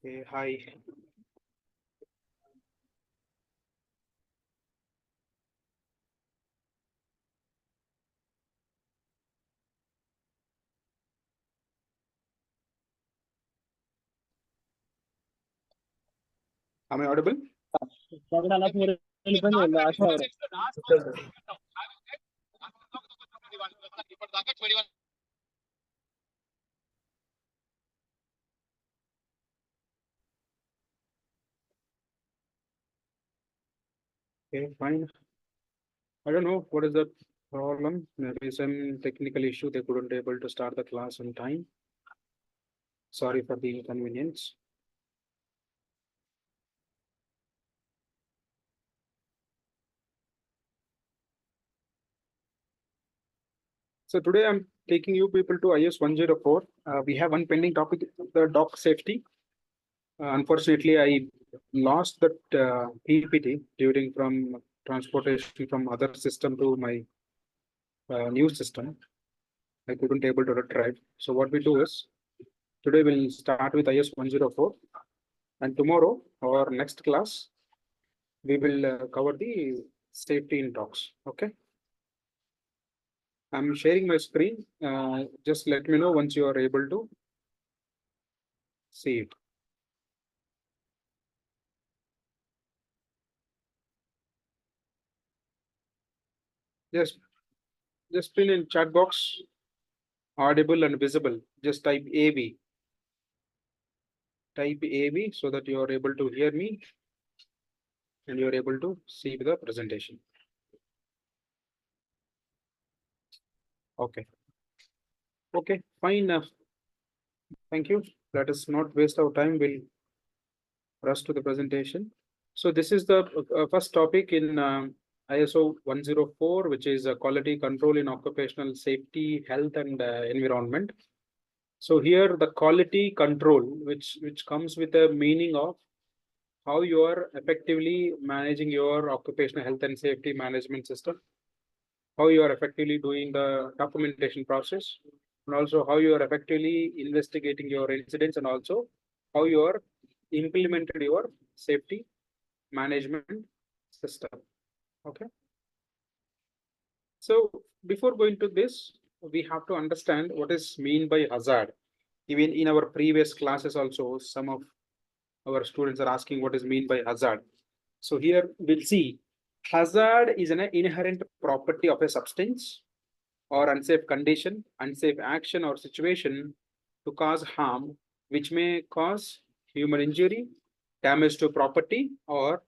Hey, hi. Am I audible? Okay, fine. I don't know what is the problem. Maybe some technical issue. They couldn't able to start the class on time. Sorry for the inconvenience. So today I'm taking you people to IS 104. We have one pending topic, the dock safety. Unfortunately, I lost that PPT during from transportation from other system to my new system. I couldn't able to retrieve. So what we do is today we'll start with IS 104, and tomorrow or next class we will cover the safety in talks. Okay, I'm sharing my screen. Just let me know once you are able to see it. Just pin in chat box audible and visible. Just type AV. Type AV so that you are able to hear me and you are able to see the presentation. Okay. Okay, fine. Thank you. Let us not waste our time. We'll rush to the presentation. So this is the first topic in ISO 104, which is quality control in occupational safety, health, and environment. So here the quality control, which comes with a meaning of how you are effectively managing your occupational health and safety management system, how you are effectively doing the documentation process, and also how you are effectively investigating your incidents, and also how you are implemented your safety management system. Okay. So before going to this, we have to understand what is mean by hazard. Even in our previous classes also, some of our students are asking what is mean by hazard. So here we'll see hazard is an inherent property of a substance or unsafe condition, unsafe action or situation to cause harm, which may cause human injury, damage to property or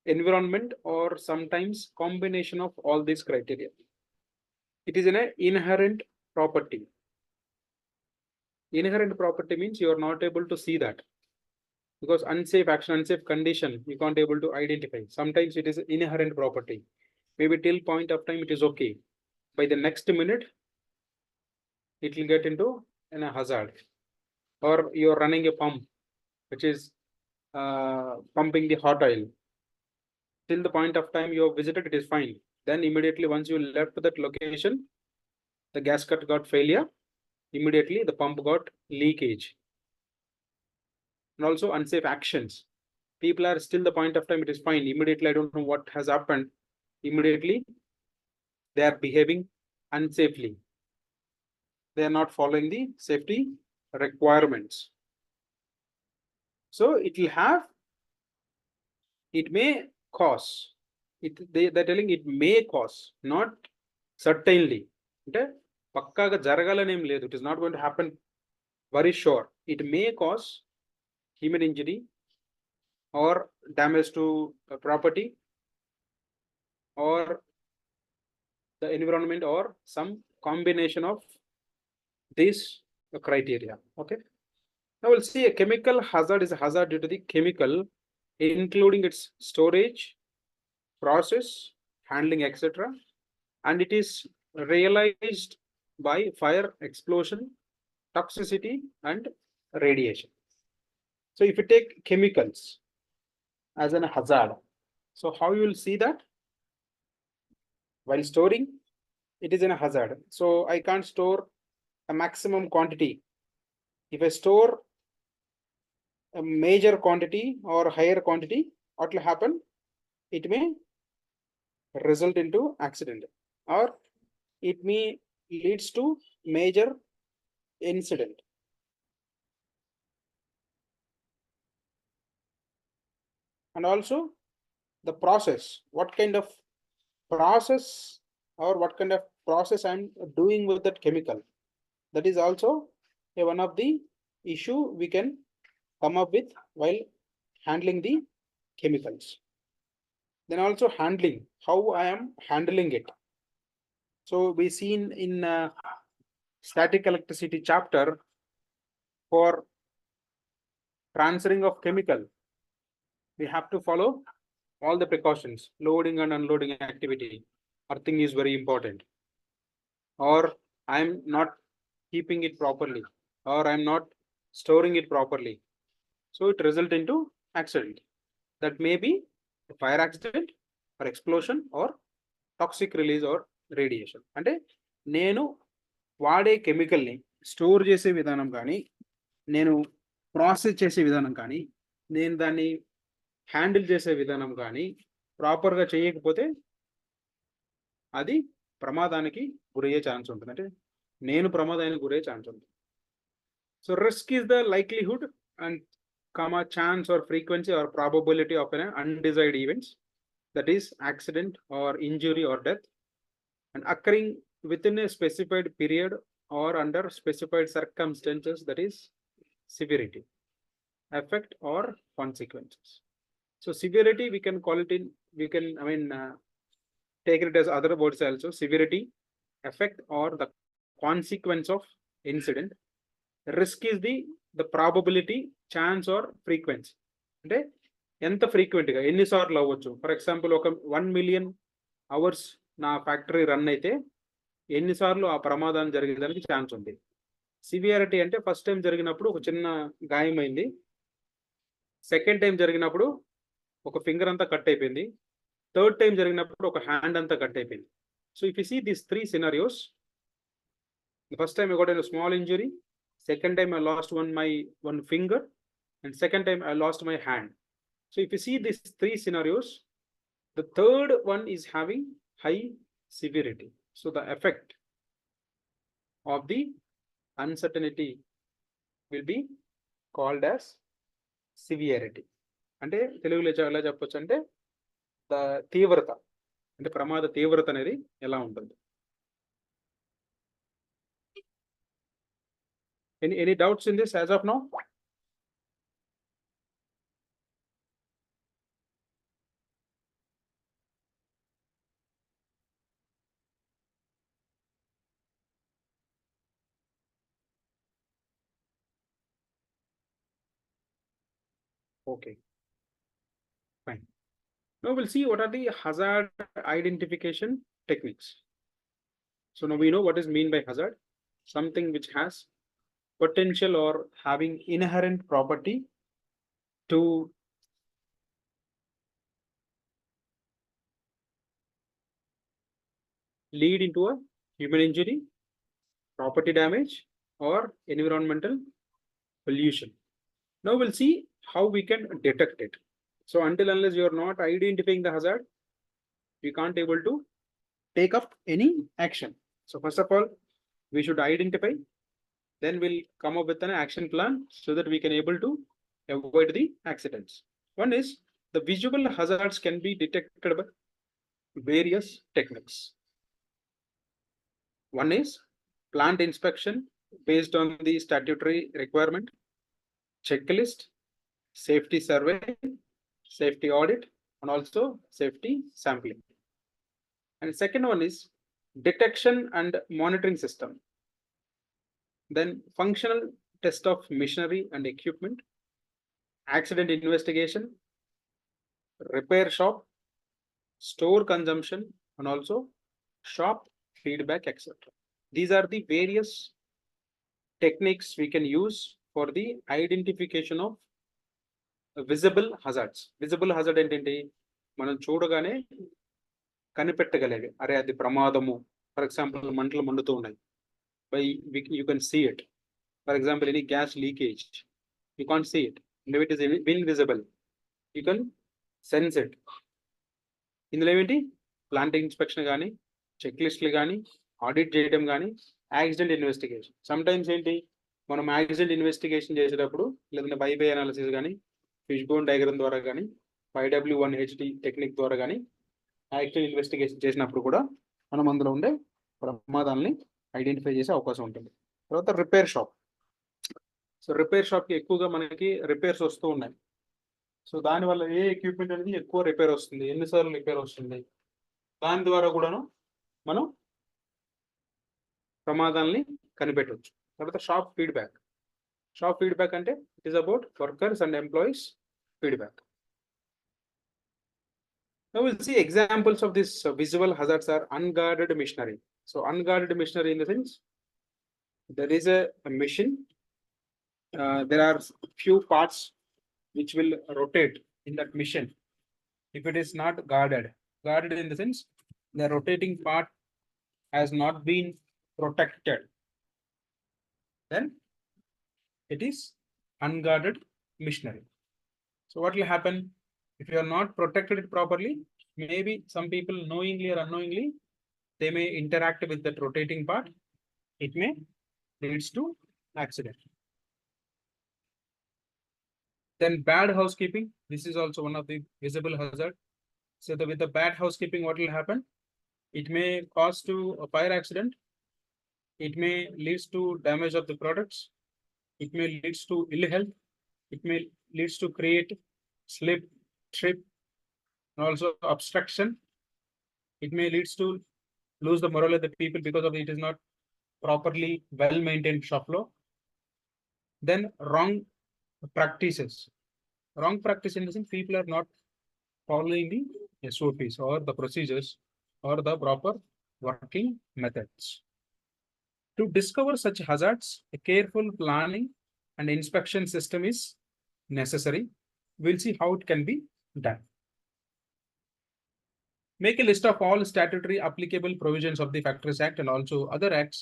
environment, or sometimes combination of all these criteria. It is an inherent property. Inherent property means you are not able to see that, because unsafe action, unsafe condition, you can't able to identify. Sometimes it is inherent property. Maybe till point of time it is okay. By the next minute, it will get into a hazard. Or you're running a pump, which is pumping the hot oil. Till the point of time you have visited, it is fine. Then immediately once you left that location, the gasket got failure. Immediately the pump got leakage. And also unsafe actions. People are still the point of time, it is fine. Immediately, I don't know what has happened. Immediately, they are behaving unsafely. They are not following the safety requirements. So it will have, it may cause. They're telling it may cause, not certainly. Okay? Pakkaga jaragalanam ledu. It is not going to happen very sure. It may cause human injury or damage to property or the environment or some combination of these criteria. Okay. Now we'll see a chemical hazard is a hazard due to the chemical, including its storage, process, handling, etc. And it is realized by fire, explosion, toxicity, and radiation. So if you take chemicals as an hazard, so how you will see that? While storing, it is in a hazard. So I can't store a maximum quantity. If I store a major quantity or higher quantity, what will happen? It may result into accident, or it may leads to major incident. And also the process, what kind of process or what kind of process I'm doing with that chemical, that is also one of the issue we can come up with while handling the chemicals. Then also handling, how I am handling it. So we seen in static electricity chapter, for transferring of chemical, we have to follow all the precautions. Loading and unloading activity, earthing is very important, or I'm not keeping it properly, or I'm not storing it properly, so it result into accident. That may be a fire accident or explosion or toxic release or radiation. అంటే నేను వాడే కెమికల్ని store చేసే విధానం కానీ, నేను process చేసే విధానం కానీ, నేను దాన్ని హ్యాండిల్ చేసే విధానం కానీ ప్రాపర్గా చేయకపోతే అది ప్రమాదానికి గురయ్యే ఛాన్స్ ఉంటుంది. అంటే నేను ప్రమాదానికి గురయ్యే ఛాన్స్ ఉంటుంది. So risk is the likelihood and chance or frequency or probability of an undesired events, that is accident or injury or death, and occurring within a specified period or under specified circumstances, that is severity, effect or consequences. So severity we can call it in, we can take it as other words also, severity, effect or the consequence of incident. Risk is the probability, chance or frequency. అంటే ఎంత ఫ్రీక్వెంట్గా ఎన్నిసార్లు అవ్వచ్చు. For example ఒక 1 million hours నా factory run అయితే ఎన్నిసార్లు ఆ ప్రమాదం జరిగేదానికి ఛాన్స్ ఉంది. సివియారిటీ అంటే ఫస్ట్ టైం జరిగినప్పుడు ఒక చిన్న గాయమైంది, సెకండ్ టైం జరిగినప్పుడు ఒక ఫింగర్ అంతా కట్ అయిపోయింది, థర్డ్ టైం జరిగినప్పుడు ఒక హ్యాండ్ అంతా కట్ అయిపోయింది. So if you see these 3 scenarios, the first time I got a small injury, second time I lost one finger, and second time I lost my hand. So if you see these 3 scenarios, the third one is having high severity. So the effect of the uncertainty will be called as severity. అంటే తెలుగులో ఎలా చెప్పొచ్చు అంటే the తీవ్రత, అంటే ప్రమాద తీవ్రత అనేది ఎలా ఉంటుంది. Any doubts in this as of now? Okay, fine. Now we'll see what are the hazard identification techniques. So now we know what is mean by hazard, something which has potential or having inherent property to lead into a human injury, property damage or environmental pollution. Now we'll see how we can detect it. So until unless you are not identifying the hazard, you can't able to take up any action. So first of all, we should identify, then we'll come up with an action plan so that we can able to avoid the accidents. One is the visual hazards can be detected by various techniques. One is plant inspection based on the statutory requirement, checklist, safety survey, safety audit, and also safety sampling. And second one is detection and monitoring system. Then functional test of machinery and equipment, accident investigation, repair shop, store consumption, and also shop feedback, etc. These are the various techniques we can use for the identification of visible hazards. Visible hazard ఏంటంటే మనం చూడగానే కనిపెట్టగలిగే, అరే అది ప్రమాదము. For example మంటలు మండుతూ ఉన్నాయి, by you can see it. For example, any gas leakage, you can't see it, and if it is invisible, you can sense it. ఇందులో ఏమిటి ప్లాంట్ ఇన్స్పెక్షన్ కానీ చెక్ లిస్ట్లు కానీ ఆడిట్ చేయడం కానీ యాక్సిడెంట్ ఇన్వెస్టిగేషన్. సమ్ టైమ్స్ ఏంటి మనం accident investigation చేసేటప్పుడు లేదంటే బై అనాలిసిస్ కానీ ఫిష్ బోన్ డయాగ్రామ్ ద్వారా కానీ 5W1HD టెక్నిక్ ద్వారా కానీ యాక్సిడెంట్ ఇన్వెస్టిగేషన్ చేసినప్పుడు కూడా మనం అందులో ఉండే ప్రమాదాలని ఐడెంటిఫై చేసే అవకాశం ఉంటుంది. తర్వాత రిపేర్ షాప్. సో రిపేర్ షాప్కి ఎక్కువగా మనకి రిపేర్స్ వస్తూ ఉన్నాయి. సో దానివల్ల ఏ ఎక్విప్మెంట్ అనేది ఎక్కువ రిపేర్ వస్తుంది, ఎన్నిసార్లు రిపేర్ వస్తుంది, దాని ద్వారా కూడాను మనం ప్రమాదాలని కనిపెట్టవచ్చు. తర్వాత షాప్ ఫీడ్బ్యాక్. షాప్ ఫీడ్బ్యాక్ అంటే it is about workers and employees feedback. Now we'll see examples of this visual hazards are unguarded machinery. So unguarded machinery in the sense there is a machine, there are few parts which will rotate in that machine. If it is not guarded in the sense the rotating part has not been protected, then it is unguarded machinery. So what will happen if you are not protected it properly? Maybe some people knowingly or unknowingly they may interact with that rotating part. It may leads to accident. Then bad housekeeping. This is also one of the visible hazard. So with the bad housekeeping, what will happen? It may cause to a fire accident. It may leads to damage of the products. It may leads to ill health. It may leads to create slip, trip, and also obstruction. It may leads to lose the morale of the people because of it is not properly well maintained shop floor. Then wrong practices. Wrong practice in the sense people are not following the SOPs or the procedures or the proper working methods. To discover such hazards, a careful planning and inspection system is necessary. We'll see how it can be done. Make a list of all statutory applicable provisions of the Factories Act and also other acts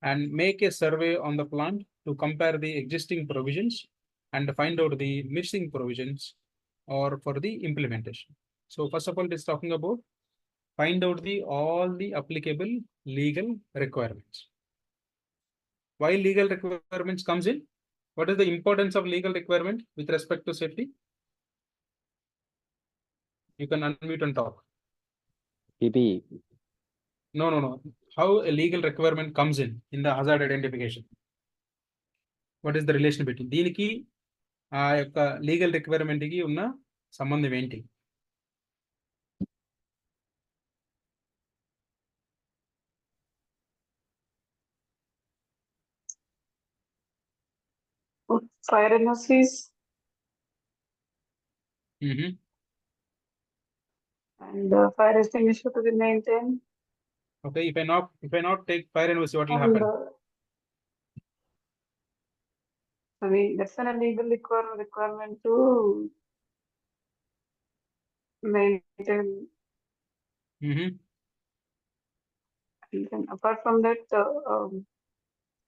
and make a survey on the plant to compare the existing provisions and find out the missing provisions or for the implementation. So first of all, it is talking about find out all the applicable legal requirements. Why legal requirements comes in? What is the importance of legal requirement with respect to safety? You can unmute and talk. PPE. No. How a legal requirement comes in the hazard identification? What is the relation between దీనికి ఆ యొక్క legal requirement కి ఉన్న సంబంధం ఏంటి? Fire analysis and fire extinguisher to be maintained. Okay, if I not take fire analysis, what will happen? I mean, that's a legal requirement to maintain. And then apart from that,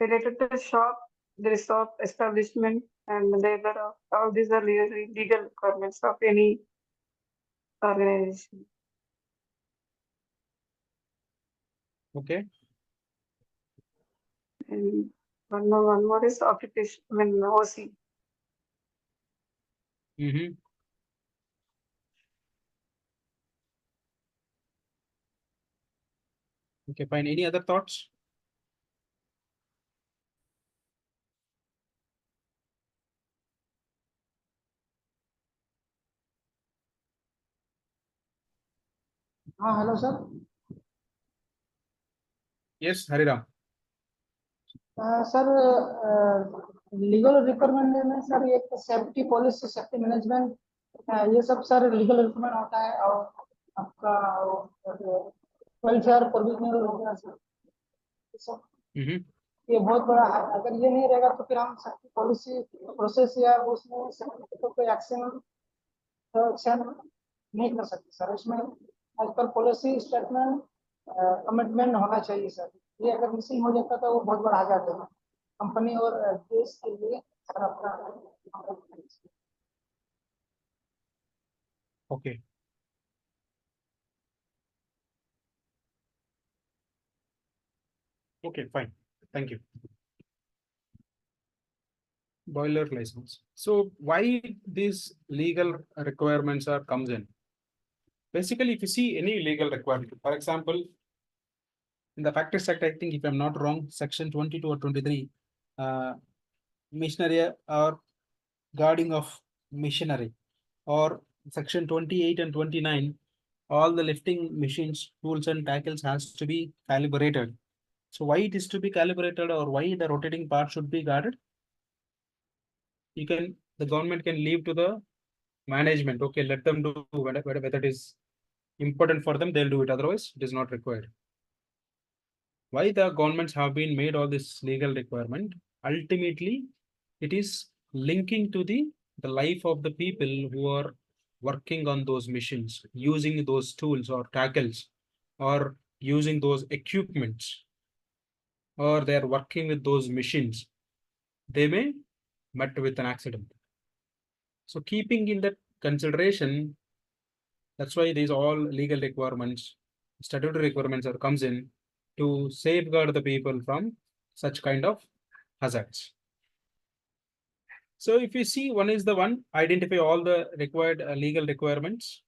related to the shop, there is shop establishment and labor. All these are legal requirements of any organization. Okay. And one more is occupation, I mean OC. Okay, fine. Any other thoughts? Hello sir. Yes, Hariram. Sir legal requirement में sir एक safety policy, safety management, ये सब sir legal requirement होता है और आपका welfare provisional हो गया सर, ये बहुत बड़ा है। अगर ये नहीं रहेगा तो फिर हम सेफ्टी पॉलिसी प्रोसेस या उसमें तो कोई एक्शन नहीं कर सकते सर। उसमें as per policy statement commitment होना चाहिए सर। ये अगर मिसिंग हो जाता तो वो बहुत बड़ा आ जाता है कंपनी और देश के लिए सर अपना। Okay. Okay, fine. Thank you. Boiler license. So why these legal requirements are comes in? Basically, if you see any legal requirement, for example, in the Factories Act, I think if I'm not wrong, section 22 or 23, machinery or guarding of machinery, or section 28 and 29, all the lifting machines, tools and tackles has to be calibrated. So why it is to be calibrated, or why the rotating part should be guarded? The government can leave to the management. Okay, let them do whether it is important for them, they'll do it. Otherwise, it is not required. Why the governments have been made all this legal requirement? Ultimately, it is linking to the life of the people who are working on those machines, using those tools or tackles, or using those equipments, or they are working with those machines. They may met with an accident. So keeping in that consideration, that's why these all legal requirements, statutory requirements are comes in to safeguard the people from such kind of hazards. So if you see, one is the one, identify all the required legal requirements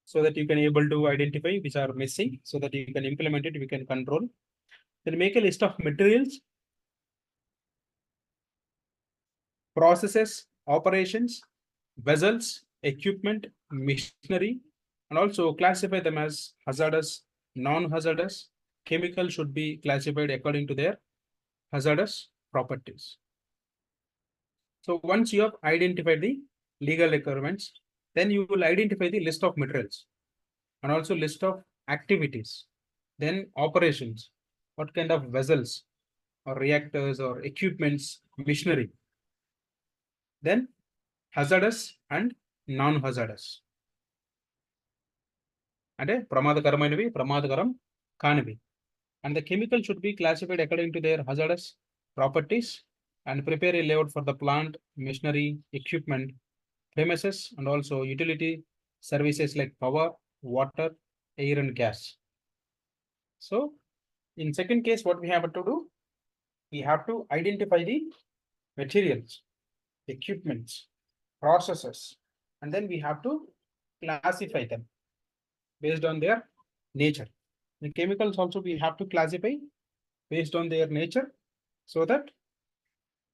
so that you can able to identify which are missing so that you can implement it, we can control. Then make a list of materials, processes, operations, vessels, equipment, machinery, and also classify them as hazardous, non-hazardous. Chemical should be classified according to their hazardous properties. So once you have identified the legal requirements, then you will identify the list of materials and also list of activities, then operations, what kind of vessels or reactors or equipments, machinery, then hazardous and non-hazardous. And pramadakaram kanivi. And the chemical should be classified according to their hazardous properties and prepare a layout for the plant, machinery, equipment, premises, and also utility services like power, water, air, and gas. So in second case, what we have to do? We have to identify the materials, equipments, processes, and then we have to classify them based on their nature. The chemicals also we have to classify based on their nature so that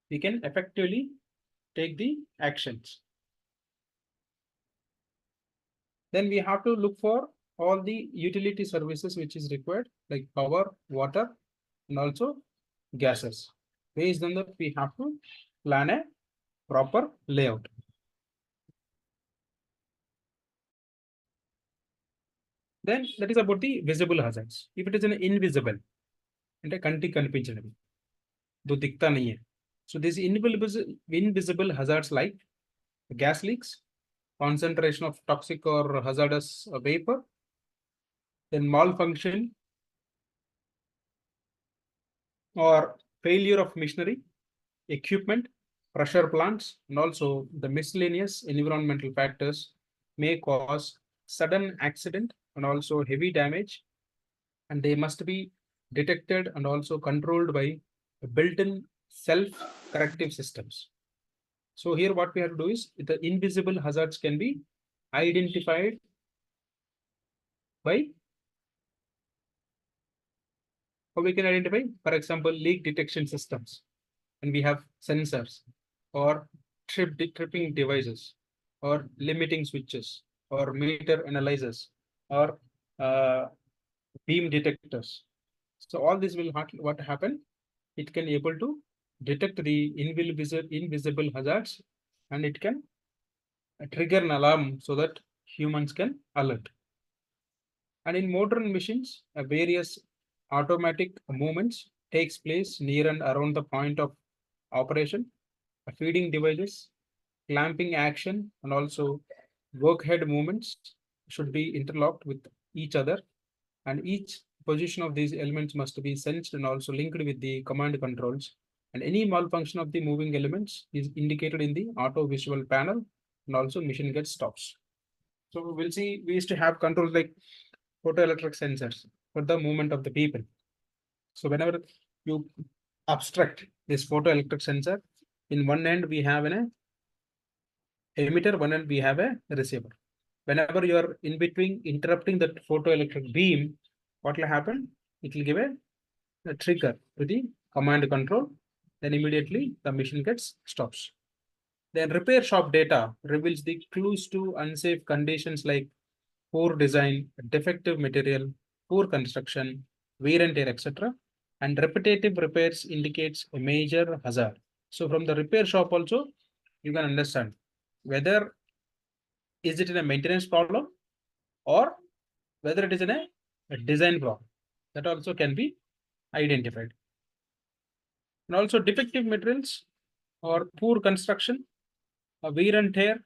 we can effectively take the actions. Then we have to look for all the utility services which is required, like power, water, and also gases. Based on that, we have to plan a proper layout. Then that is about the visible hazards. If it is an invisible, and a kanti kanipinchanavi, do dikta nahi hai. So these invisible hazards like gas leaks, concentration of toxic or hazardous vapor, then malfunction or failure of machinery, equipment, pressure plants, and also the miscellaneous environmental factors may cause sudden accident and also heavy damage, and they must be detected and also controlled by built-in self-corrective systems. So here what we have to do is the invisible hazards can be identified by how we can identify, for example, leak detection systems, and we have sensors or tripping devices or limiting switches or meter analyzers or beam detectors. So all this will what happen? It can able to detect the invisible hazards, and it can trigger an alarm so that humans can alert. And in modern machines, various automatic movements takes place near and around the point of operation. Feeding devices, clamping action, and also workhead movements should be interlocked with each other, and each position of these elements must be sensed and also linked with the command controls. And any malfunction of the moving elements is indicated in the auto visual panel, and also machine gets stops. So we'll see, we used to have controls like photoelectric sensors for the movement of the people. So whenever you abstract this photoelectric sensor, in one end we have an emitter, one end we have a receiver. Whenever you are in between interrupting that photoelectric beam, what will happen? It will give a trigger to the command control. Then immediately the machine gets stops. Then repair shop data reveals the clues to unsafe conditions like poor design, defective material, poor construction, wear and tear, etc. And repetitive repairs indicates a major hazard. So from the repair shop also, you can understand whether is it in a maintenance problem or whether it is in a design problem. That also can be identified. And also defective materials or poor construction, wear and tear.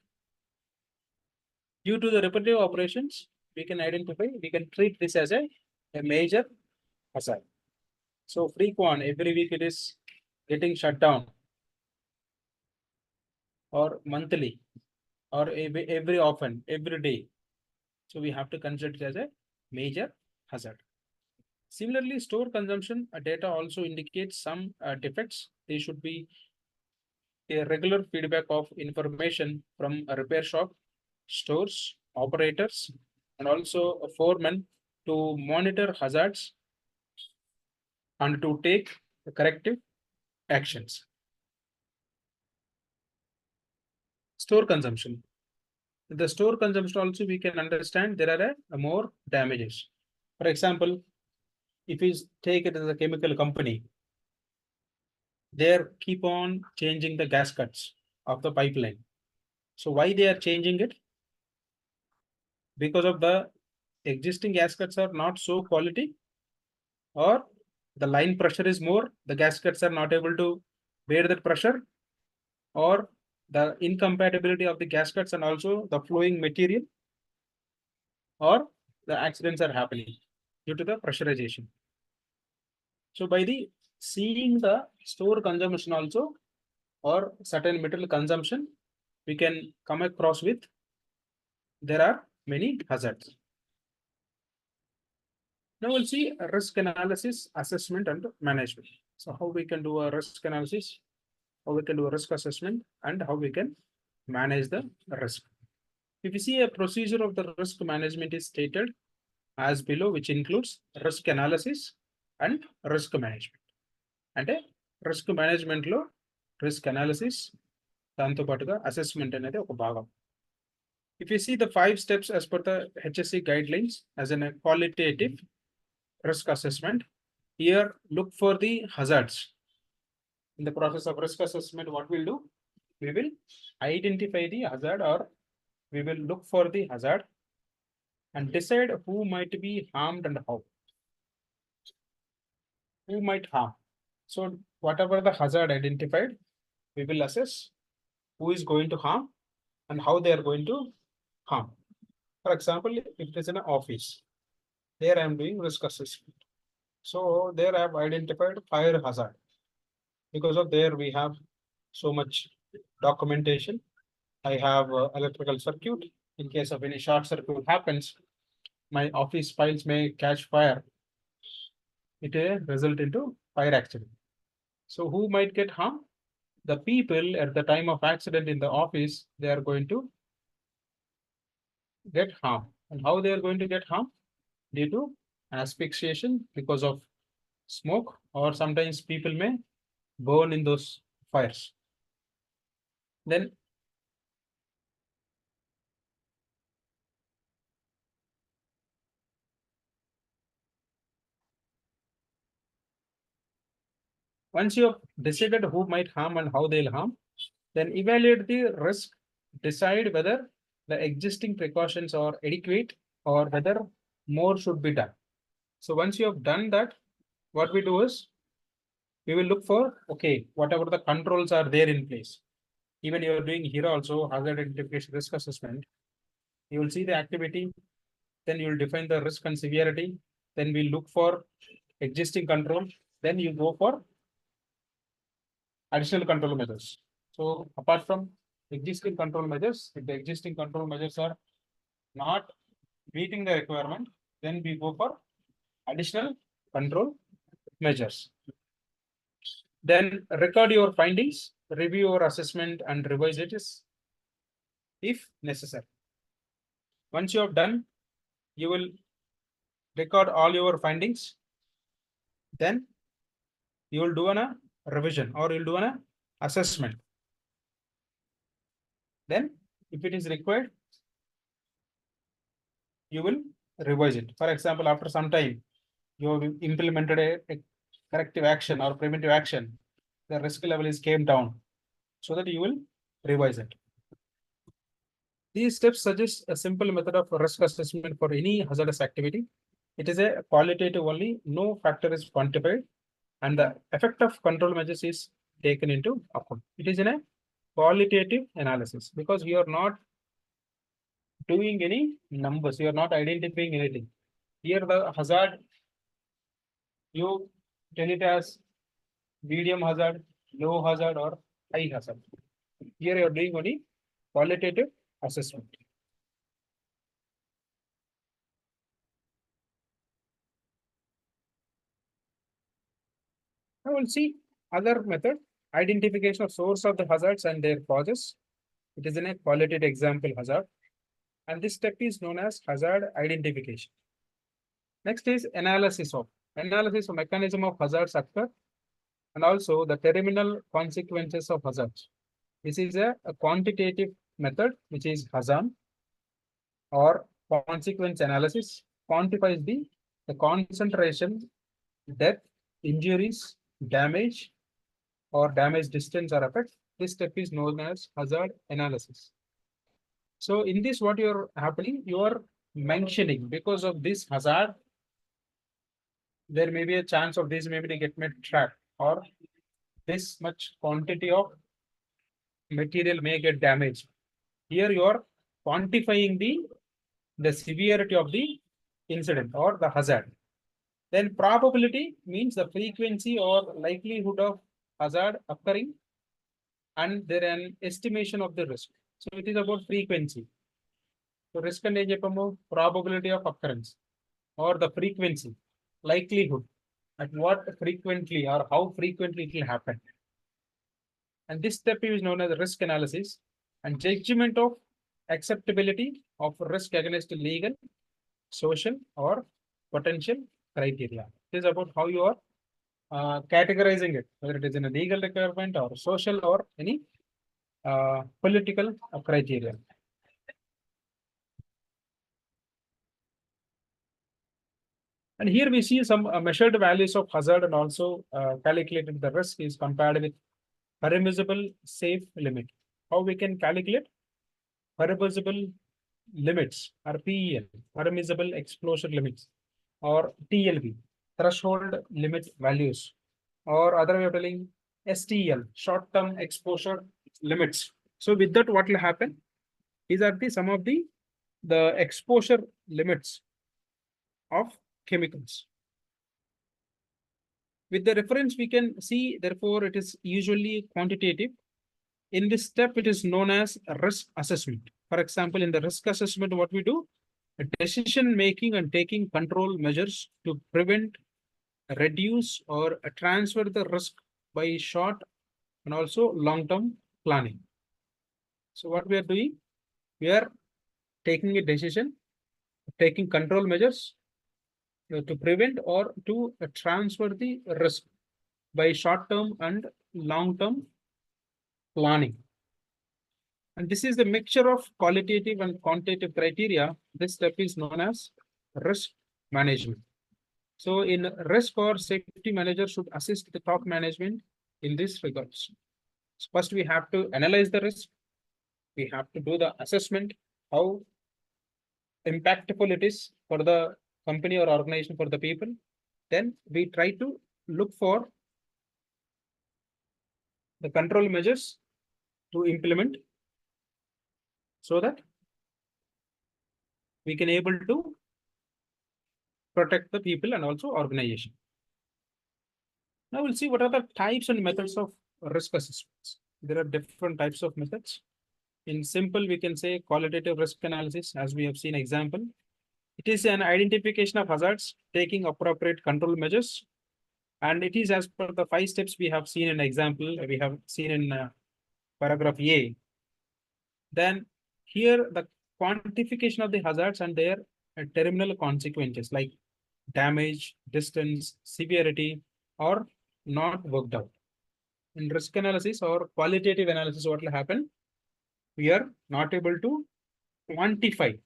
Due to the repetitive operations, we can identify, we can treat this as a major hazard. So frequent, every week it is getting shut down, or monthly, or every often, every day. So we have to consider it as a major hazard. Similarly, store consumption data also indicates some defects. They should be a regular feedback of information from a repair shop, stores, operators, and also a foreman to monitor hazards and to take corrective actions. Store consumption. The store consumption also we can understand there are a more damages. For example, if we take it as a chemical company, they keep on changing the gaskets of the pipeline. So why they are changing it? Because of the existing gaskets are not so quality, or the line pressure is more, the gaskets are not able to bear that pressure, or the incompatibility of the gaskets and also the flowing material, or the accidents are happening due to the pressurization. So by the seeing the store consumption also or certain material consumption, we can come across with there are many hazards. Now we'll see risk analysis, assessment, and management. So how we can do a risk analysis, how we can do a risk assessment, and how we can manage the risk. If you see a procedure of the risk management is stated as below, which includes risk analysis and risk management. అంటే risk management లో risk analysis దాంతో పాటుగా assessment అనేది ఒక భాగం. If you see the 5 steps as per the HSE guidelines as in a qualitative risk assessment, here look for the hazards. In the process of risk assessment, what we'll do, we will identify the hazard, or we will look for the hazard and decide who might be harmed and how. Who might harm? So whatever the hazard identified, we will assess who is going to harm and how they are going to harm. For example, if it is in an office, there I am doing risk assessment. So there I have identified fire hazard. Because of there we have so much documentation. I have electrical circuit. In case of any short circuit happens, my office files may catch fire. It may result into fire accident. So who might get harmed? The people at the time of accident in the office, they are going to get harmed. And how they are going to get harmed? Due to asphyxiation because of smoke, or sometimes people may burn in those fires. Then once you have decided who might harm and how they'll harm, then evaluate the risk, decide whether the existing precautions are adequate or whether more should be done. So once you have done that, what we do is we will look for, okay, whatever the controls are there in place. Even you are doing here also hazard identification risk assessment, you will see the activity, then you will define the risk and severity, then we look for existing control, then you go for additional control measures. So apart from existing control measures, if the existing control measures are not meeting the requirement, then we go for additional control measures. Then record your findings, review your assessment and revise it if necessary. Once you have done, you will record all your findings. Then you will do a revision or you'll do an assessment. Then if it is required, you will revise it. For example, after some time, you have implemented a corrective action or preventive action, the risk level is came down, so that you will revise it. These steps suggest a simple method of risk assessment for any hazardous activity. It is a qualitative only, no factor is quantified, and the effect of control measures is taken into account. It is in a qualitative analysis because you are not doing any numbers, you are not identifying anything. Here the hazard, you tell it as medium hazard, low hazard, or high hazard. Here you are doing only qualitative assessment. Now we'll see other method, identification of source of the hazards and their causes. It is in a qualitative example hazard. And this step is known as hazard identification. Next is analysis of mechanism of hazards occur and also the terminal consequences of hazards. This is a quantitative method which is HAZAM or consequence analysis, quantifies the concentration, death, injuries, damage or damage distance or effect. This step is known as hazard analysis. So in this, what you're happening, you are mentioning because of this hazard, there may be a chance of this maybe to get made trapped or this much quantity of material may get damaged. Here you are quantifying the severity of the incident or the hazard. Then probability means the frequency or likelihood of hazard occurring and there an estimation of the risk. So it is about frequency. So risk and probability of occurrence or the frequency, likelihood, at what frequently or how frequently it will happen. And this step is known as risk analysis and judgment of acceptability of risk against legal, social, or potential criteria. It is about how you are categorizing it, whether it is in a legal requirement or social or any political criteria. And here we see some measured values of hazard and also calculated the risk is compared with permissible safe limit. How we can calculate permissible limits or PEL, permissible exposure limits, or TLV, threshold limit values, or other way of telling STL, short-term exposure limits. So with that, what will happen? These are some of the exposure limits of chemicals. With the reference, we can see, therefore, it is usually quantitative. In this step, it is known as risk assessment. For example, in the risk assessment, what we do, decision making and taking control measures to prevent, reduce, or transfer the risk by short and also long-term planning. So what we are doing, we are taking a decision, taking control measures to prevent or to transfer the risk by short-term and long-term planning. And this is the mixture of qualitative and quantitative criteria. This step is known as risk management. So in risk or safety manager should assist the top management in this regards. So first we have to analyze the risk. We have to do the assessment, how impactful it is for the company or organization, for the people. Then we try to look for the control measures to implement so that we can able to protect the people and also organization. Now we'll see what are the types and methods of risk assessments. There are different types of methods. in simple, we can say qualitative risk analysis, as we have seen example. It is an identification of hazards, taking appropriate control measures. And it is as per the 5 steps we have seen in example, we have seen in paragraph A. Then here the quantification of the hazards and their terminal consequences like damage, distance, severity, or not worked out. In risk analysis or qualitative analysis, what will happen? We are not able to quantify.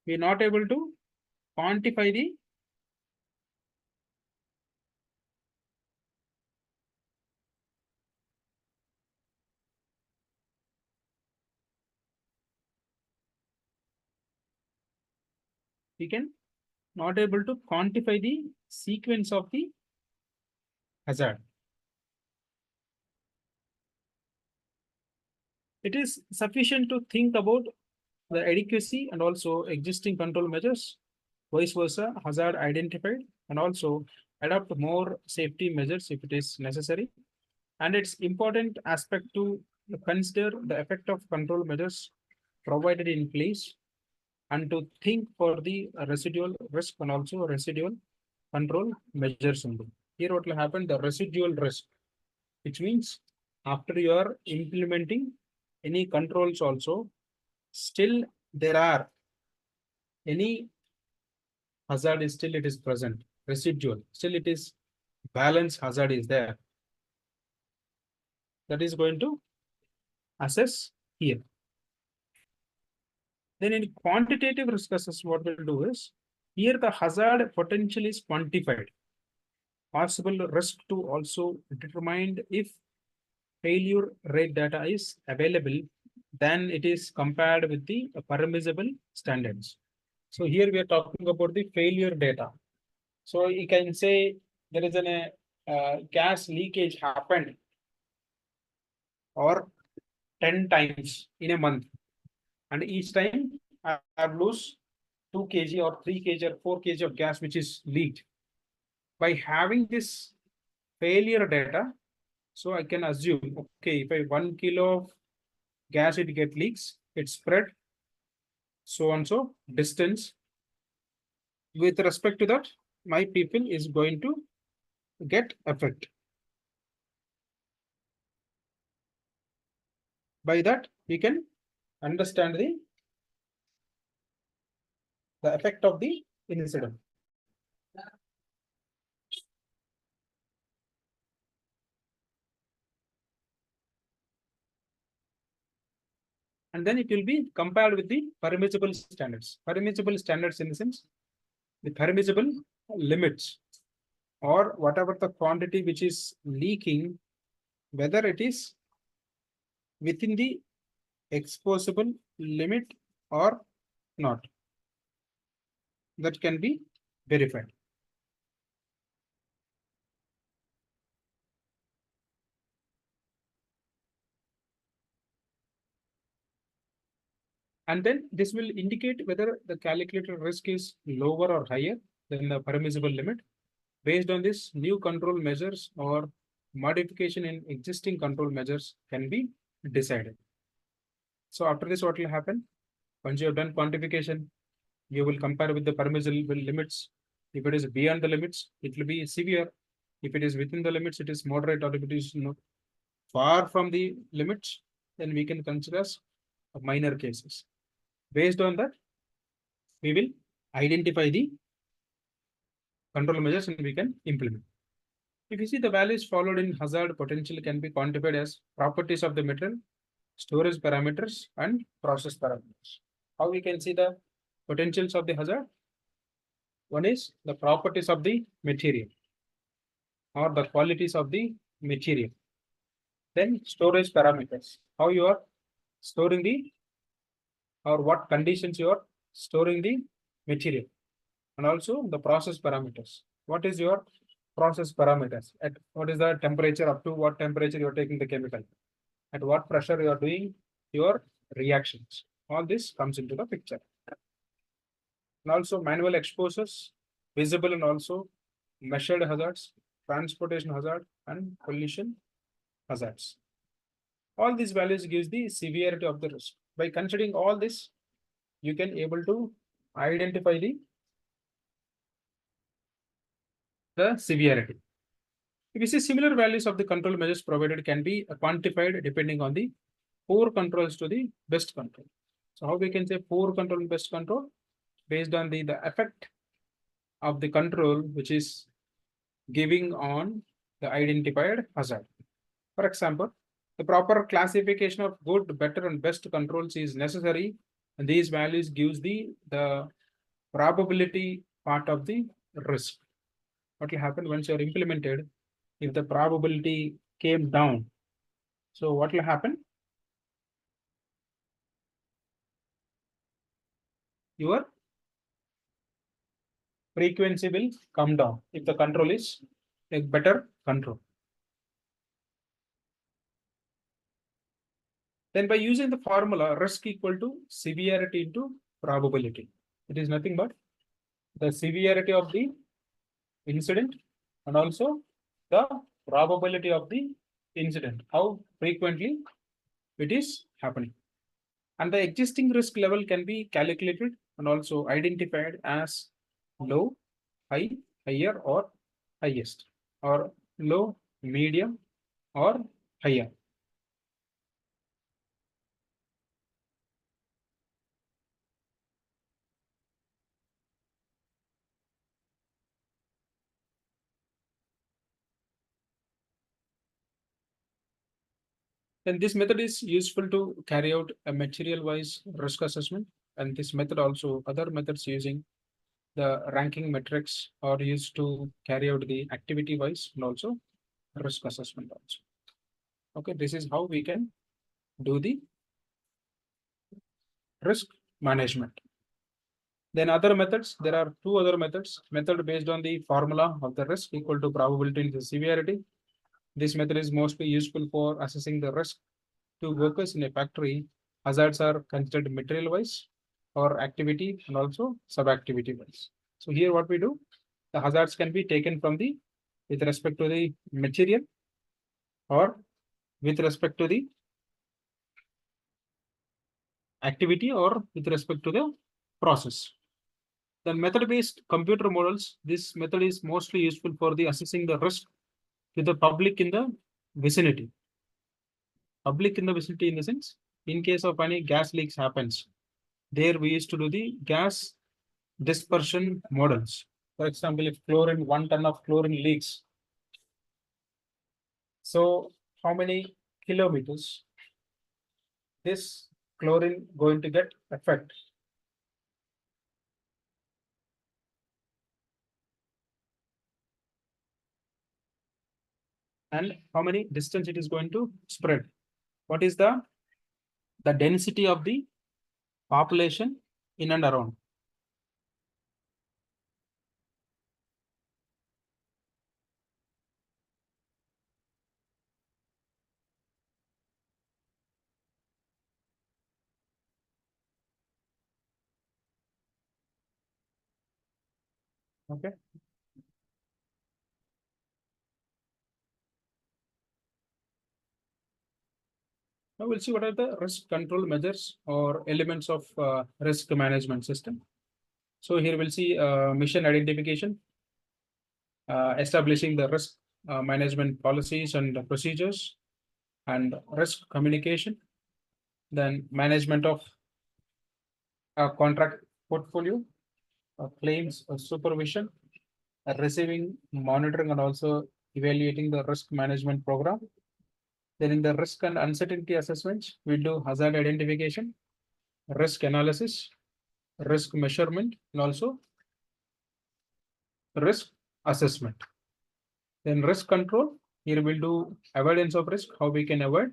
We are not able to quantify the we can not able to quantify the sequence of the hazard. It is sufficient to think about the adequacy and also existing control measures, vice versa, hazard identified, and also adopt more safety measures if it is necessary. And it's important aspect to consider the effect of control measures provided in place and to think for the residual risk and also residual control measures. Here what will happen, the residual risk, which means after you are implementing any controls also, still there are any hazard is still it is present, residual, still it is balance hazard is there. That is going to assess here. Then in quantitative risk assessment, what we'll do is, here the hazard potential is quantified. Possible risk to also determined if failure rate data is available, then it is compared with the permissible standards. So here we are talking about the failure data. So you can say there is a gas leakage happened or 10 times in a month, and each time I have lose 2 kg or 3 kg or 4 kg of gas which is leaked. By having this failure data, so I can assume, okay, if I 1 kilo of gas it get leaks, it spread so and so distance. With respect to that, my people is going to get affect. By that, we can understand the effect of the incident. And then it will be compared with the permissible standards. Permissible standards in the sense, the permissible limits or whatever the quantity which is leaking, whether it is within the exposable limit or not. That can be verified. And then this will indicate whether the calculated risk is lower or higher than the permissible limit. Based on this, new control measures or modification in existing control measures can be decided. So after this, what will happen? Once you have done quantification, you will compare with the permissible limits. If it is beyond the limits, it will be severe. If it is within the limits, it is moderate, or if it is far from the limits, then we can consider as minor cases. Based on that, we will identify the control measures and we can implement. If you see the values followed in hazard potential can be quantified as properties of the material, storage parameters, and process parameters. How we can see the potentials of the hazard? One is the properties of the material or the qualities of the material. Then storage parameters, how you are storing the or what conditions you are storing the material, and also the process parameters. What is your process parameters? At what is the temperature, up to what temperature you are taking the chemical, at what pressure you are doing your reactions. All this comes into the picture. And also manual exposures, visible and also measured hazards, transportation hazard, and collision hazards. All these values gives the severity of the risk. By considering all this, you can able to identify the severity. If you see similar values of the control measures provided can be quantified depending on the four controls to the best control. So how we can say four control and best control based on the effect of the control which is giving on the identified hazard. For example, the proper classification of good, better, and best controls is necessary, and these values gives the probability part of the risk. What will happen once you are implemented? If the probability came down, so what will happen? Your frequency will come down if the control is a better control. Then by using the formula risk equal to severity into probability, it is nothing but the severity of the incident and also the probability of the incident, how frequently it is happening. And the existing risk level can be calculated and also identified as low, high, higher, or highest, or low, medium, or higher. Then this method is useful to carry out a material-wise risk assessment. And this method also, other methods using the ranking metrics are used to carry out the activity-wise and also risk assessment also. Okay, this is how we can do the risk management. Then other methods, there are two other methods. Method based on the formula of the risk equal to probability into severity. This method is mostly useful for assessing the risk to workers in a factory. Hazards are considered material wise or activity and also sub-activity wise. So here what we do, the hazards can be taken from the with respect to the material or with respect to the activity or with respect to the process. Then method-based computer models, this method is mostly useful for the assessing the risk to the public in the vicinity. Public in the vicinity in the sense, in case of any gas leaks happens, there we used to do the gas dispersion models. For example, if 1 ton of chlorine leaks, so how many kilometers this chlorine going to get affect? And how many distance it is going to spread? What is the density of the population in and around? Okay. Now we'll see what are the risk control measures or elements of risk management system. So here we'll see mission identification, establishing the risk management policies and procedures, and risk communication, then management of contract portfolio, claims supervision, receiving, monitoring, and also evaluating the risk management program. Then in the risk and uncertainty assessments, we do hazard identification, risk analysis, risk measurement, and also risk assessment. Then risk control, here we'll do avoidance of risk, how we can avoid